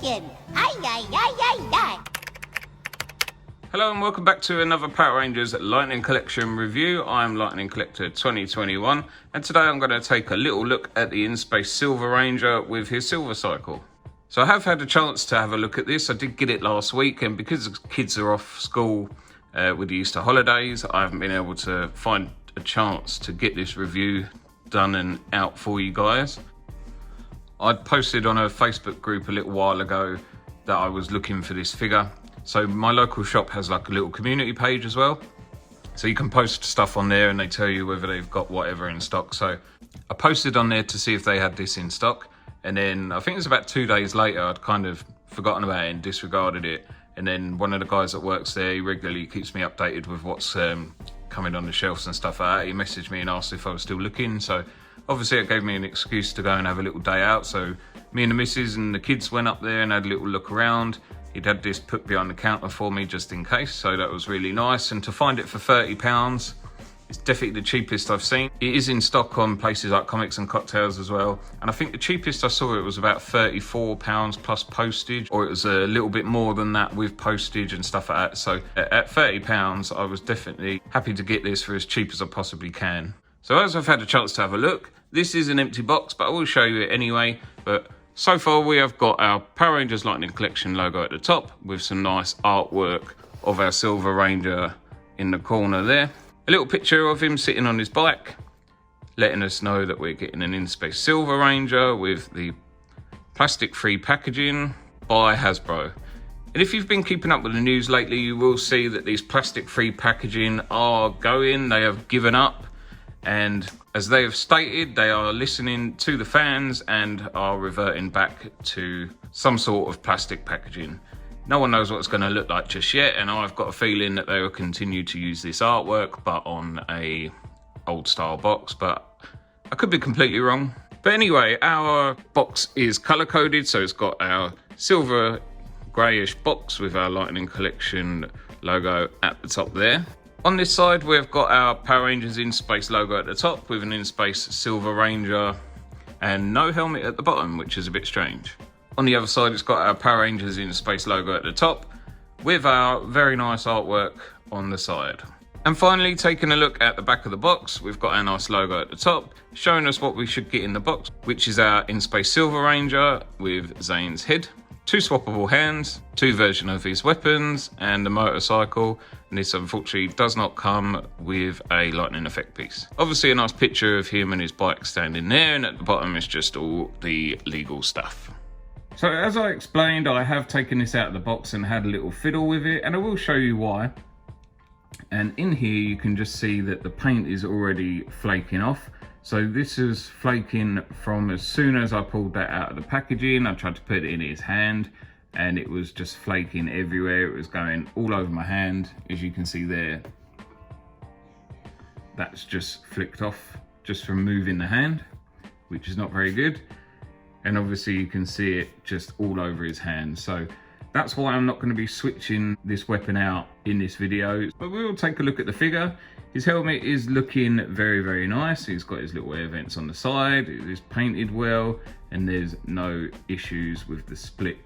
chicken. Ay, ay, ay, ay, ay. Hello and welcome back to another Power Rangers Lightning Collection review. I'm Lightning Collector 2021 and today I'm going to take a little look at the In-Space Silver Ranger with his Silver Cycle. So I have had a chance to have a look at this. I did get it last week, and because the kids are off school with the Easter holidays, I haven't been able to find a chance to get this review done and out for you guys. I'd posted on a Facebook group a little while ago that I was looking for this figure. So my local shop has like a little community page as well. So you can post stuff on there and they tell you whether they've got whatever in stock. So I posted on there to see if they had this in stock. And then I think it was about 2 days later, I'd kind of forgotten about it and disregarded it. And then one of the guys that works there, he regularly keeps me updated with what's coming on the shelves and stuff like that. He messaged me and asked if I was still looking. So obviously it gave me an excuse to go and have a little day out. So me and the missus and the kids went up there and had a little look around. He'd had this put behind the counter for me just in case, so that was really nice. And to find it for £30, it's definitely the cheapest I've seen. It is in stock on places like Comics and Cocktails as well. And I think the cheapest I saw it was about £34 plus postage, or it was a little bit more than that with postage and stuff like that. So at £30, I was definitely happy to get this for as cheap as I possibly can. So as I've had a chance to have a look, this is an empty box, but I will show you it anyway. But so far we have got our Power Rangers Lightning Collection logo at the top with some nice artwork of our Silver Ranger in the corner there. A little picture of him sitting on his bike, letting us know that we're getting an In-Space Silver Ranger with the plastic-free packaging by Hasbro. And if you've been keeping up with the news lately, you will see that these plastic-free packaging are going. They have given up. And as they have stated, they are listening to the fans and are reverting back to some sort of plastic packaging. No one knows what it's going to look like just yet, and I've got a feeling that they will continue to use this artwork, but on a old style box, but I could be completely wrong. But anyway, our box is color coded, so it's got our silver greyish box with our Lightning Collection logo at the top there. On this side, we've got our Power Rangers In-Space logo at the top with an In-Space Silver Ranger and no helmet at the bottom, which is a bit strange. On the other side, it's got our Power Rangers In-Space logo at the top with our very nice artwork on the side. And finally, taking a look at the back of the box, we've got our nice logo at the top, showing us what we should get in the box, which is our In-Space Silver Ranger with Zane's head, 2 swappable hands, 2 versions of his weapons, and a motorcycle. And this unfortunately does not come with a lightning effect piece. Obviously a nice picture of him and his bike standing there, and at the bottom is just all the legal stuff. So as I explained, I have taken this out of the box and had a little fiddle with it, and I will show you why. And in here you can just see that the paint is already flaking off. So this is flaking from as soon as I pulled that out of the packaging. I tried to put it in his hand and it was just flaking everywhere. It was going all over my hand. As you can see there, that's just flicked off just from moving the hand, which is not very good. And obviously you can see it just all over his hand. So that's why I'm not going to be switching this weapon out in this video. But we will take a look at the figure. His helmet is looking very, very nice. He's got his little air vents on the side. It is painted well, and there's no issues with the split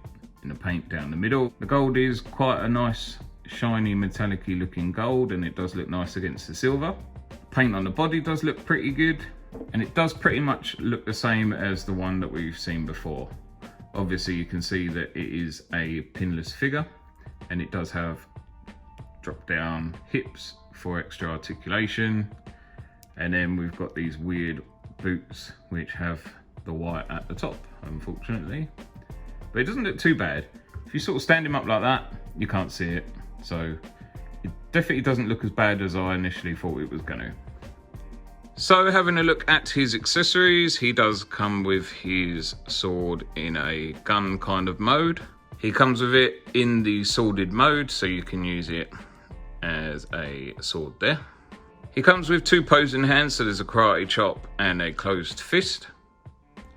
in the paint down the middle. The gold is quite a nice, shiny, metallic-y looking gold, and it does look nice against the silver. Paint on the body does look pretty good, and it does pretty much look the same as the one that we've seen before. Obviously, you can see that it is a pinless figure, and it does have drop-down hips for extra articulation. And then we've got these weird boots which have the white at the top, unfortunately. But it doesn't look too bad. If you sort of stand him up like that, you can't see it. So it definitely doesn't look as bad as I initially thought it was gonna. So having a look at his accessories, he does come with his sword in a gun kind of mode. He comes with it in the sworded mode, so you can use it as a sword there. He comes with 2 posing hands, so there's a karate chop and a closed fist.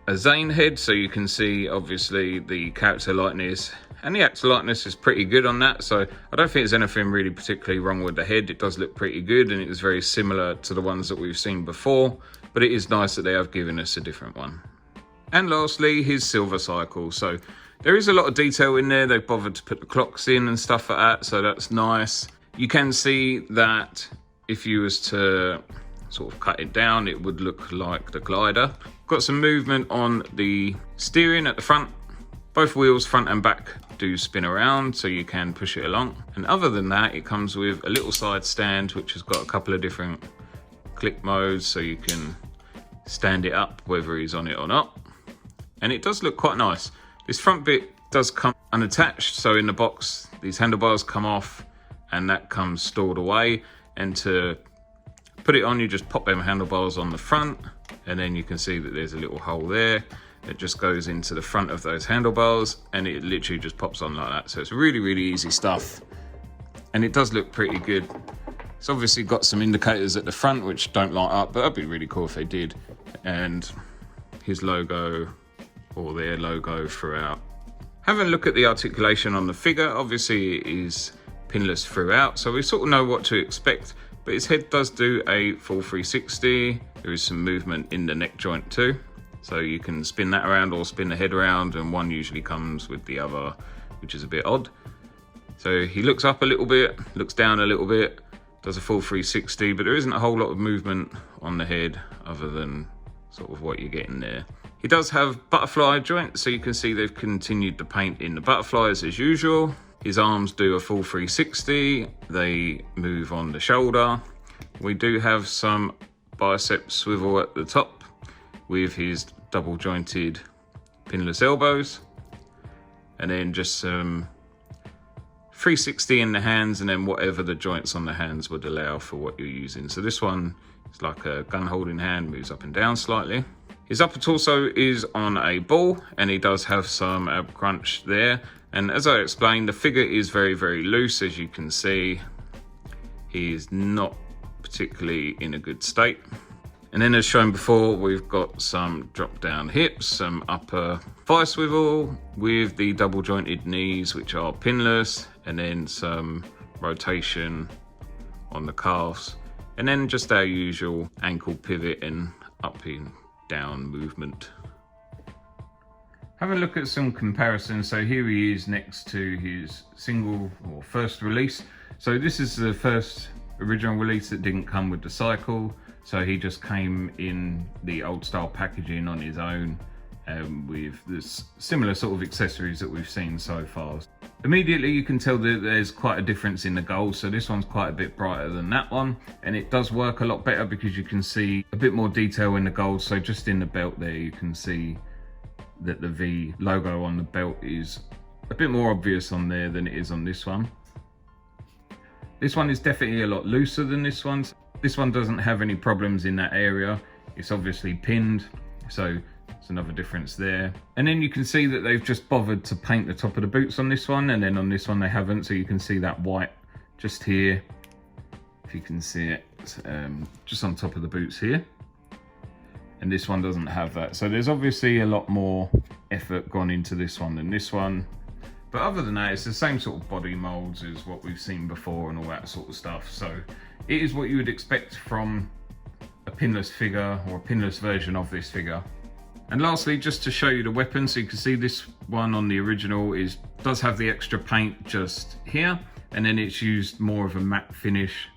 A Zane head, so you can see obviously the character likeness, and the actor likeness is pretty good on that, so I don't think there's anything really particularly wrong with the head. It does look pretty good, and it is very similar to the ones that we've seen before, but it is nice that they have given us a different one. And lastly, his silver cycle. So there is a lot of detail in there. They've bothered to put the clocks in and stuff like that, so that's nice. You can see that if you was to sort of cut it down, it would look like the glider. Got some movement on the steering at the front. Both wheels, front and back, do spin around, so you can push it along. And other than that, it comes with a little side stand, which has got a couple of different click modes, so you can stand it up whether he's on it or not. And it does look quite nice. This front bit does come unattached, so in the box, these handlebars come off and that comes stored away. And to put it on, you just pop them handlebars on the front, and then you can see that there's a little hole there that just goes into the front of those handlebars, and it literally just pops on like that. So it's really, really easy stuff, and it does look pretty good. It's obviously got some indicators at the front which don't light up, but that'd be really cool if they did. And his logo, or their logo, throughout. Having a look at the articulation on the figure, obviously it is pinless throughout, so we sort of know what to expect. But his head does do a full 360. There is some movement in the neck joint too, so you can spin that around or spin the head around, and one usually comes with the other, which is a bit odd. So he looks up a little bit, looks down a little bit, does a full 360, but there isn't a whole lot of movement on the head other than sort of what you're getting there. He does have butterfly joints, so you can see they've continued the paint in the butterflies as usual. His arms do a full 360, they move on the shoulder. We do have some bicep swivel at the top with his double jointed pinless elbows, and then just some 360 in the hands, and then whatever the joints on the hands would allow for what you're using. So this one is like a gun holding hand, moves up and down slightly. His upper torso is on a ball, and he does have some ab crunch there. And as I explained, the figure is very, very loose. As you can see, he's not particularly in a good state. And then as shown before, we've got some drop down hips, some upper thigh swivel with the double jointed knees, which are pinless, and then some rotation on the calves. And then just our usual ankle pivot and up and down movement. Have a look at some comparisons. So here he is next to his single or first release. So this is the first original release that didn't come with the cycle. So he just came in the old style packaging on his own, with this similar sort of accessories that we've seen so far. Immediately you can tell that there's quite a difference in the gold. So this one's quite a bit brighter than that one, and it does work a lot better because you can see a bit more detail in the gold. So just in the belt there, you can see that the V logo on the belt is a bit more obvious on there than it is on this one. This one is definitely a lot looser than this one. This one doesn't have any problems in that area. It's obviously pinned, so it's another difference there. And then you can see that they've just bothered to paint the top of the boots on this one, and then on this one they haven't, so you can see that white just here, if you can see it, just on top of the boots here. And this one doesn't have that. So there's obviously a lot more effort gone into this one than this one. But other than that, it's the same sort of body molds as what we've seen before and all that sort of stuff. So it is what you would expect from a pinless figure, or a pinless version of this figure. And lastly, just to show you the weapon, so you can see this one on the original does have the extra paint just here, and then it's used more of a matte finish,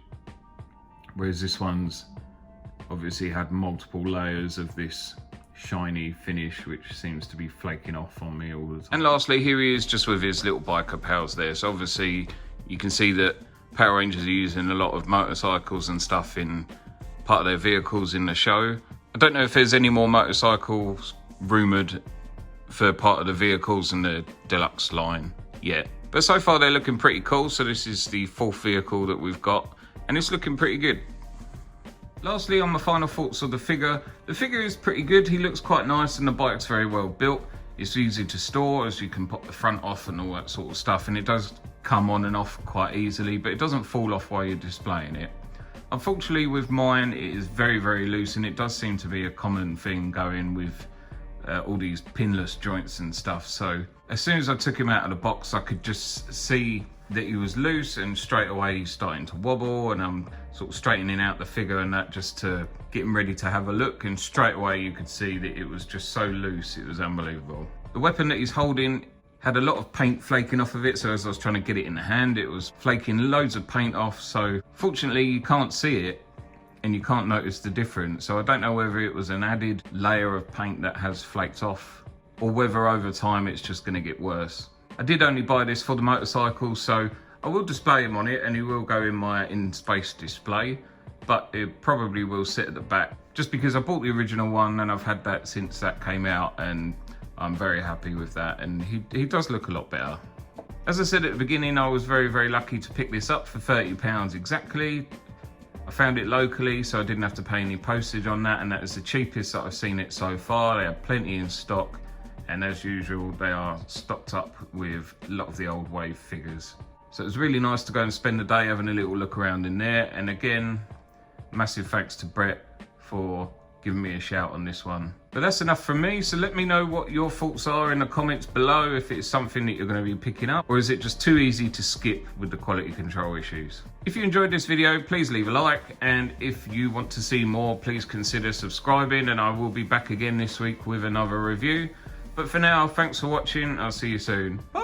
whereas this one's obviously had multiple layers of this shiny finish, which seems to be flaking off on me all the time. And lastly, here he is just with his little biker pals there. So obviously you can see that Power Rangers are using a lot of motorcycles and stuff in part of their vehicles in the show. I don't know if there's any more motorcycles rumoured for part of the vehicles in the Deluxe line yet. But so far they're looking pretty cool. So this is the fourth vehicle that we've got, and it's looking pretty good. Lastly, on my final thoughts of the figure is pretty good. He looks quite nice, and the bike's very well built. It's easy to store, as you can pop the front off and all that sort of stuff, and it does come on and off quite easily, but it doesn't fall off while you're displaying it. Unfortunately with mine, it is very, very loose, and it does seem to be a common thing going with all these pinless joints and stuff. So as soon as I took him out of the box, I could just see that he was loose, and straight away he's starting to wobble, and I'm sort of straightening out the figure and that just to get him ready to have a look, and straight away you could see that it was just so loose, it was unbelievable. The weapon that he's holding had a lot of paint flaking off of it, so as I was trying to get it in the hand, it was flaking loads of paint off, so fortunately you can't see it and you can't notice the difference. So I don't know whether it was an added layer of paint that has flaked off, or whether over time it's just going to get worse. I did only buy this for the motorcycle, so I will display him on it and he will go in my in-space display, but it probably will sit at the back, just because I bought the original one and I've had that since that came out, and I'm very happy with that, and he does look a lot better. As I said at the beginning, I was very, very lucky to pick this up for £30 exactly. I found it locally, so I didn't have to pay any postage on that, and that is the cheapest that I've seen it so far. They have plenty in stock, and as usual, they are stocked up with a lot of the old wave figures. So it was really nice to go and spend the day having a little look around in there, and again, massive thanks to Brett for giving me a shout on this one. But that's enough from me, so let me know what your thoughts are in the comments below, if it's something that you're going to be picking up, or is it just too easy to skip with the quality control issues. If you enjoyed this video, please leave a like, and if you want to see more, please consider subscribing, and I will be back again this week with another review. But for now, thanks for watching, I'll see you soon. Bye!